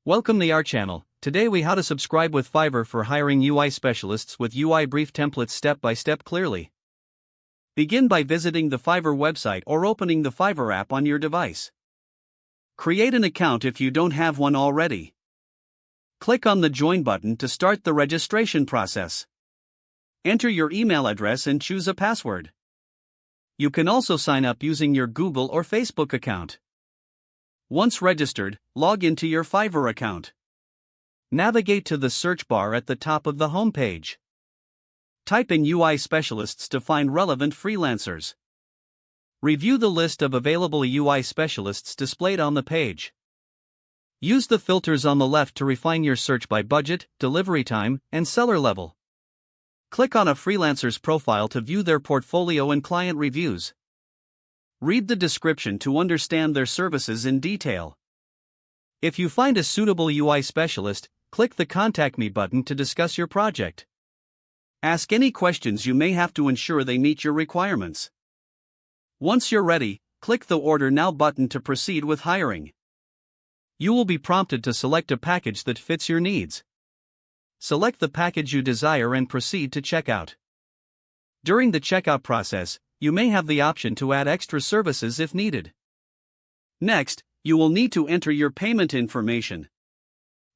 Welcome to our channel. Today we how to subscribe with Fiverr for hiring UI specialists with UI brief templates step by step clearly. Begin by visiting the Fiverr website or opening the Fiverr app on your device. Create an account if you don't have one already. Click on the Join button to start the registration process. Enter your email address and choose a password. You can also sign up using your Google or Facebook account. Once registered, log into your Fiverr account. Navigate to the search bar at the top of the home page. Type in UI specialists to find relevant freelancers. Review the list of available UI specialists displayed on the page. Use the filters on the left to refine your search by budget, delivery time, and seller level. Click on a freelancer's profile to view their portfolio and client reviews. Read the description to understand their services in detail. If you find a suitable UI specialist, click the Contact Me button to discuss your project. Ask any questions you may have to ensure they meet your requirements. Once you're ready, click the Order Now button to proceed with hiring. You will be prompted to select a package that fits your needs. Select the package you desire and proceed to checkout. During the checkout process, you may have the option to add extra services if needed. Next, you will need to enter your payment information.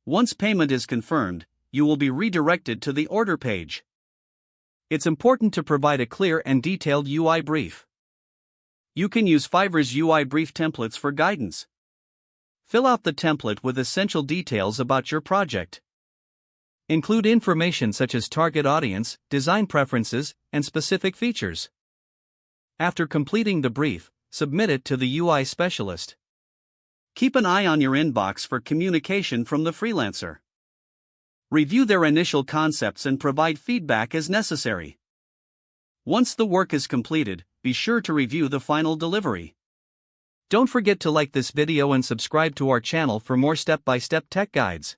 Once payment is confirmed, you will be redirected to the order page. It's important to provide a clear and detailed UI brief. You can use Fiverr's UI brief templates for guidance. Fill out the template with essential details about your project. Include information such as target audience, design preferences, and specific features. After completing the brief, submit it to the UI specialist. Keep an eye on your inbox for communication from the freelancer. Review their initial concepts and provide feedback as necessary. Once the work is completed, be sure to review the final delivery. Don't forget to like this video and subscribe to our channel for more step-by-step tech guides.